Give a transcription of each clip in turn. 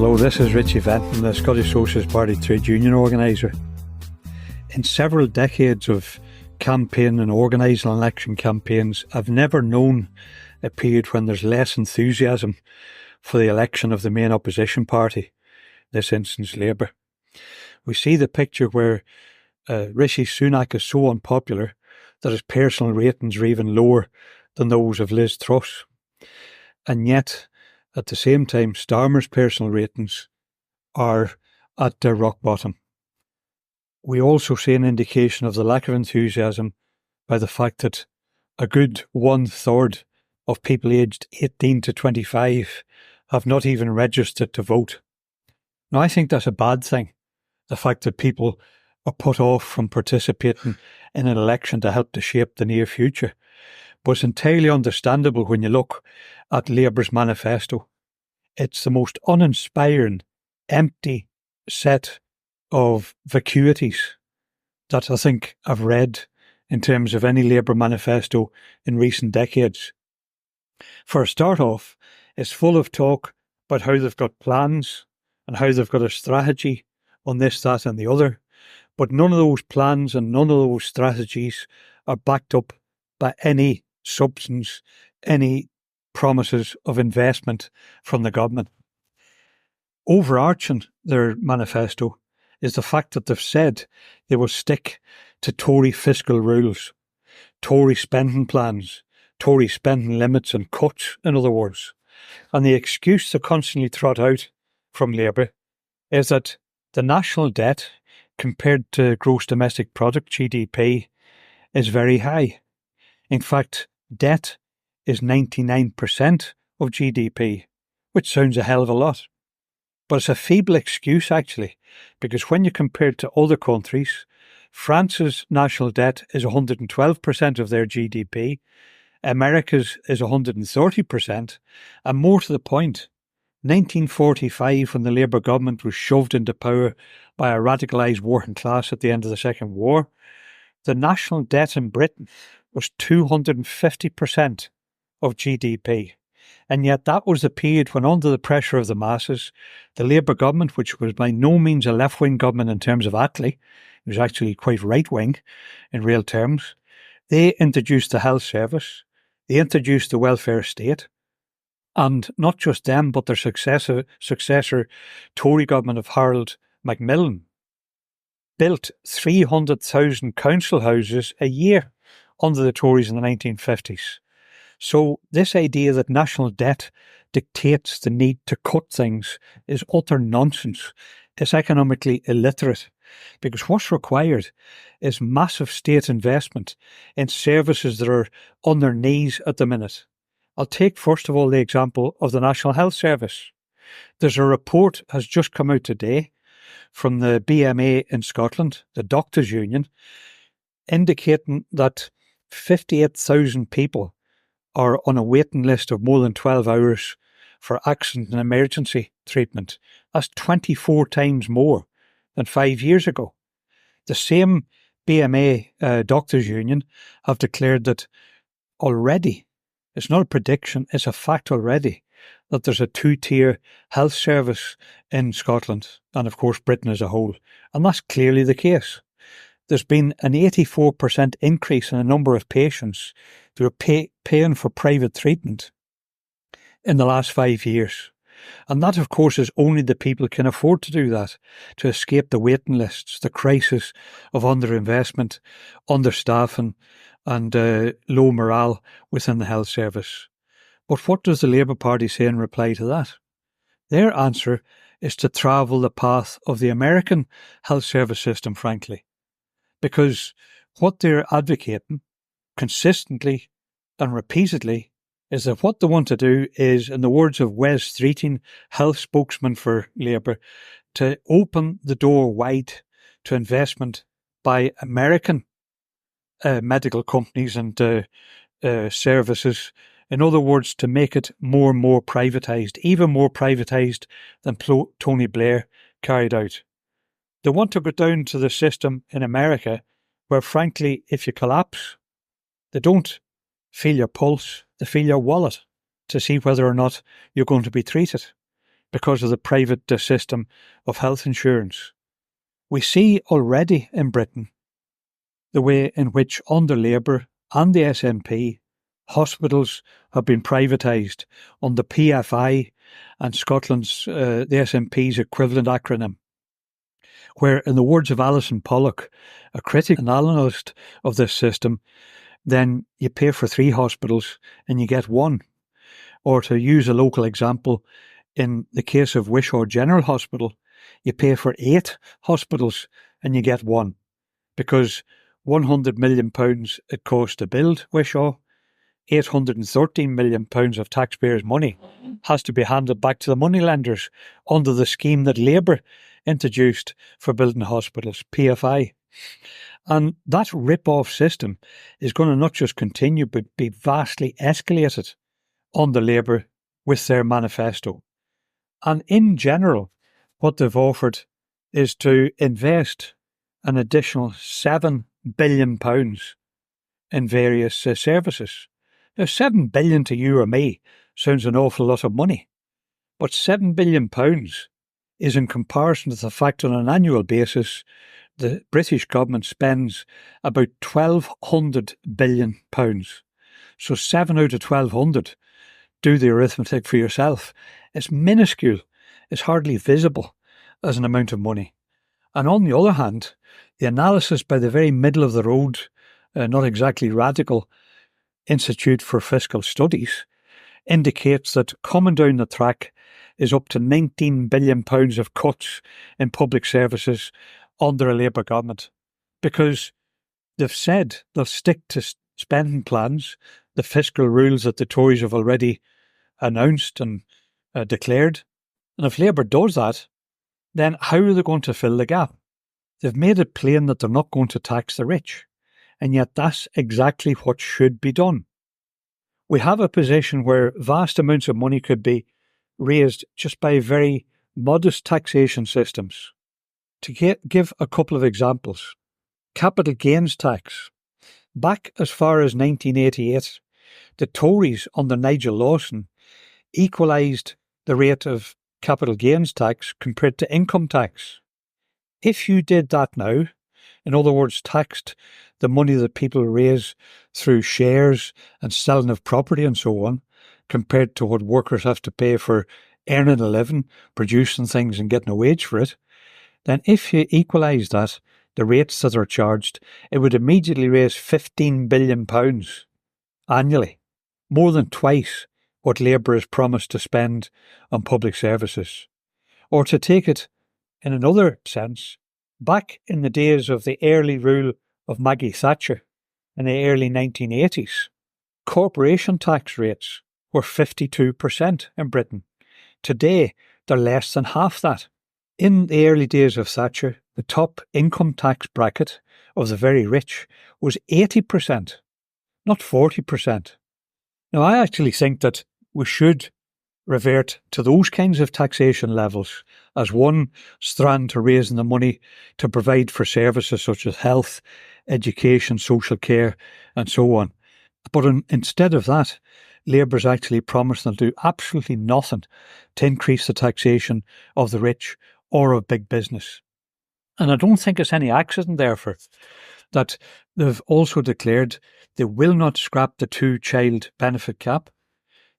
Hello, this is Richie Venton, the Scottish Socialist Party Trades Union Organiser. In several decades of campaign and organising election campaigns, I've never known a period when there's less enthusiasm for the election of the main opposition party, this instance Labour. We see the picture where Rishi Sunak is so unpopular that his personal ratings are even lower than those of Liz Truss. And yet, at the same time, Starmer's personal ratings are at their rock bottom. We also see an indication of the lack of enthusiasm by the fact that a good 1/3 of people aged 18 to 25 have not even registered to vote. Now, I think that's a bad thing, the fact that people are put off from participating in an election to help to shape the near future. But it's entirely understandable when you look at Labour's manifesto. It's the most uninspiring, empty set of vacuities that I think I've read in terms of any Labour manifesto in recent decades. For a start off, it's full of talk about how they've got plans and how they've got a strategy on this, that and the other, but none of those plans and none of those strategies are backed up by any substance, any promises of investment from the government. Overarching their manifesto is the fact that they've said they will stick to Tory fiscal rules, Tory spending plans, Tory spending limits and cuts, in other words. And the excuse they constantly trot out from Labour is that the national debt compared to gross domestic product, GDP, is very high. In fact, debt is 99% of GDP, which sounds a hell of a lot. But it's a feeble excuse, actually, because when you compare it to other countries, France's national debt is 112% of their GDP, America's is 130%, and more to the point, 1945, when the Labour government was shoved into power by a radicalised working class at the end of the Second War, the national debt in Britain was 250% of GDP. And yet that was the period when, under the pressure of the masses, the Labour government, which was by no means a left-wing government in terms of Attlee, it was actually quite right-wing in real terms, they introduced the health service, they introduced the welfare state, and not just them, but their successor Tory government of Harold Macmillan built 300,000 council houses a year under the Tories in the 1950s. So this idea that national debt dictates the need to cut things is utter nonsense. It's economically illiterate, because what's required is massive state investment in services that are on their knees at the minute. I'll take first of all the example of the National Health Service. There's a report has just come out today from the BMA in Scotland, the Doctors Union, indicating that 58,000 people are on a waiting list of more than 12 hours for accident and emergency treatment. That's 24 times more than 5 years ago. The same BMA Doctors Union have declared that already, it's not a prediction, it's a fact already, that there's a 2-tier health service in Scotland and of course Britain as a whole. And that's clearly the case. There's been an 84% increase in the number of patients who are paying for private treatment in the last 5 years. And that, of course, is only the people who can afford to do that, to escape the waiting lists, the crisis of underinvestment, understaffing and low morale within the health service. But what does the Labour Party say in reply to that? Their answer is to travel the path of the American health service system, frankly. Because what they're advocating consistently and repeatedly is that what they want to do is, in the words of Wes Streeting, health spokesman for Labour, to open the door wide to investment by American medical companies and services. In other words, to make it more and more privatised, even more privatised than Tony Blair carried out. They want to go down to the system in America where, frankly, if you collapse, they don't feel your pulse, they feel your wallet to see whether or not you're going to be treated. because of the private system of health insurance. We see already in Britain the way in which under Labour and the SNP, hospitals have been privatised under PFI and Scotland's, the SNP's equivalent acronym, where, in the words of Alison Pollock, a critic and analyst of this system, then you pay for 3 hospitals and you get 1. Or to use a local example, in the case of Wishaw General Hospital, you pay for 8 hospitals and you get 1, because £100 million it costs to build Wishaw, £813 million of taxpayers' money has to be handed back to the moneylenders under the scheme that Labour introduced for building hospitals, PFI. And that rip-off system is going to not just continue but be vastly escalated under Labour with their manifesto. And in general, what they've offered is to invest an additional £7 billion in various services. Now, £7 billion to you or me sounds an awful lot of money, but £7 billion is in comparison to the fact on an annual basis the British government spends about £1,200 billion. So 7 out of 1,200, do the arithmetic for yourself. It's minuscule. It's hardly visible as an amount of money. And on the other hand, the analysis by the very middle of the road, not exactly radical, Institute for Fiscal Studies indicates that coming down the track is up to £19 billion of cuts in public services under a Labour government, because they've said they'll stick to spending plans, the fiscal rules that the Tories have already announced and declared. And if Labour does that, then how are they going to fill the gap? They've made it plain that they're not going to tax the rich, and yet that's exactly what should be done. We have a position where vast amounts of money could be raised just by very modest taxation systems. To give a couple of examples, capital gains tax. Back as far as 1988, the Tories under Nigel Lawson equalised the rate of capital gains tax compared to income tax. If you did that now, in other words, taxed the money that people raise through shares and selling of property and so on, compared to what workers have to pay for earning a living, producing things and getting a wage for it, then if you equalise that, the rates that are charged, it would immediately raise £15 billion annually, more than twice what Labour has promised to spend on public services. Or to take it in another sense, back in the days of the early rule of Maggie Thatcher in the early 1980s, corporation tax rates were 52% in Britain. Today, they're less than half that. In the early days of Thatcher, the top income tax bracket of the very rich was 80%, not 40%. Now, I actually think that we should revert to those kinds of taxation levels as one strand to raising the money to provide for services such as health, education, social care, and so on. But instead of that, Labour's actually promised they'll do absolutely nothing to increase the taxation of the rich or of big business. And I don't think it's any accident, therefore, that they've also declared they will not scrap the 2-child benefit cap.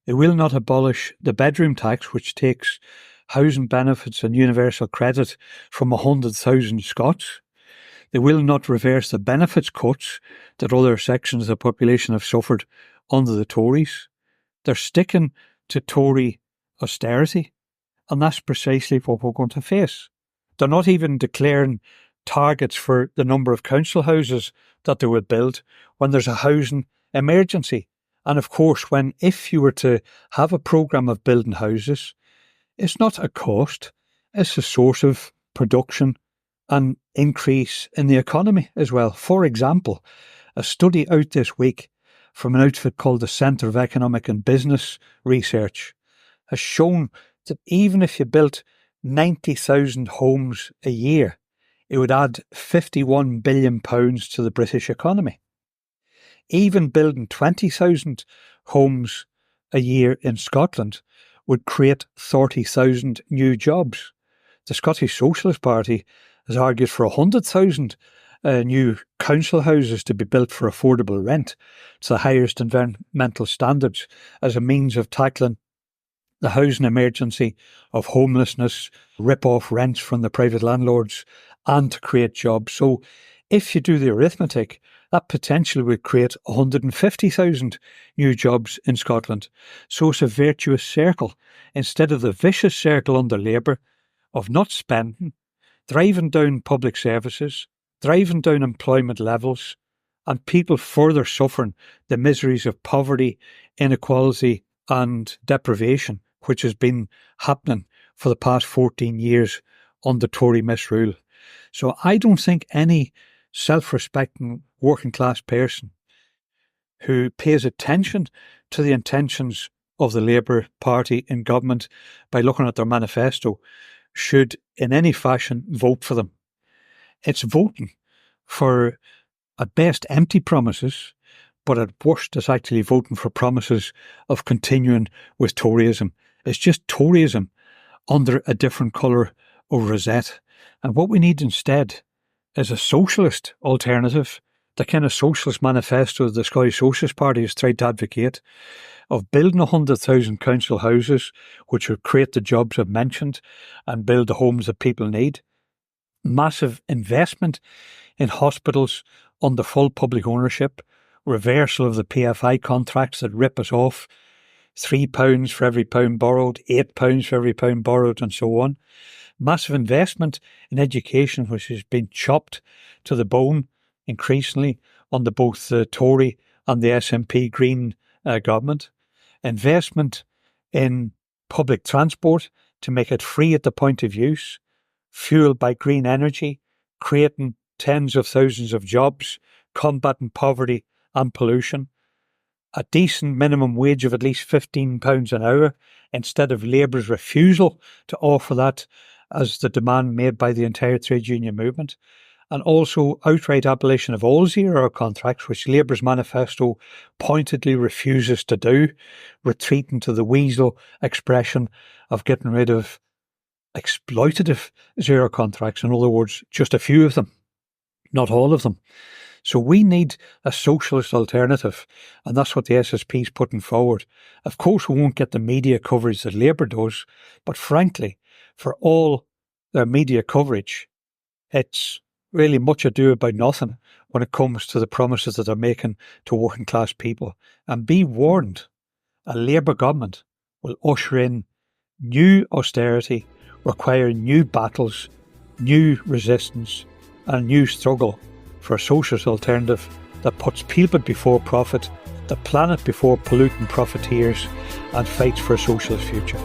They will not abolish the bedroom tax, which takes housing benefits and universal credit from 100,000 Scots. They will not reverse the benefits cuts that other sections of the population have suffered under the Tories. They're sticking to Tory austerity, and that's precisely what we're going to face. They're not even declaring targets for the number of council houses that they would build when there's a housing emergency. And of course, if you were to have a programme of building houses, it's not a cost, it's a source of production and increase in the economy as well. For example, a study out this week from an outfit called the Centre of Economic and Business Research has shown that even if you built 90,000 homes a year, it would add £51 billion to the British economy. Even building 20,000 homes a year in Scotland would create 30,000 new jobs. The Scottish Socialist Party has argued for 100,000 new council houses to be built for affordable rent to the highest environmental standards as a means of tackling the housing emergency of homelessness, rip-off rents from the private landlords, and to create jobs. So if you do the arithmetic, that potentially would create 150,000 new jobs in Scotland. So it's a virtuous circle instead of the vicious circle under Labour of not spending, driving down public services, driving down employment levels, and people further suffering the miseries of poverty, inequality and deprivation, which has been happening for the past 14 years under Tory misrule. So I don't think any self-respecting working class person who pays attention to the intentions of the Labour Party in government by looking at their manifesto should in any fashion vote for them. It's voting for, at best, empty promises, but at worst it's actually voting for promises of continuing with Toryism. It's just Toryism under a different colour of rosette. And what we need instead is a socialist alternative, the kind of socialist manifesto the Scottish Socialist Party has tried to advocate, of building 100,000 council houses, which would create the jobs I've mentioned and build the homes that people need. Massive investment in hospitals under full public ownership, reversal of the PFI contracts that rip us off, £3 for every pound borrowed, £8 for every pound borrowed, and so on. Massive investment in education, which has been chopped to the bone increasingly under both the Tory and the SNP Green government. Investment in public transport to make it free at the point of use, fueled by green energy, creating tens of thousands of jobs, combating poverty and pollution. A decent minimum wage of at least £15 an hour instead of Labour's refusal to offer that as the demand made by the entire trade union movement. And also outright abolition of all zero-hour contracts, which Labour's manifesto pointedly refuses to do, retreating to the weasel expression of getting rid of exploitative zero contracts. In other words, just a few of them, not all of them. So we need a socialist alternative, and that's what the SSP is putting forward. Of course, we won't get the media coverage that Labour does, but frankly, for all their media coverage, it's really much ado about nothing when it comes to the promises that they're making to working class people. And be warned, a Labour government will usher in new austerity, require new battles, new resistance, and a new struggle for a socialist alternative that puts people before profit, the planet before polluting profiteers, and fights for a socialist future.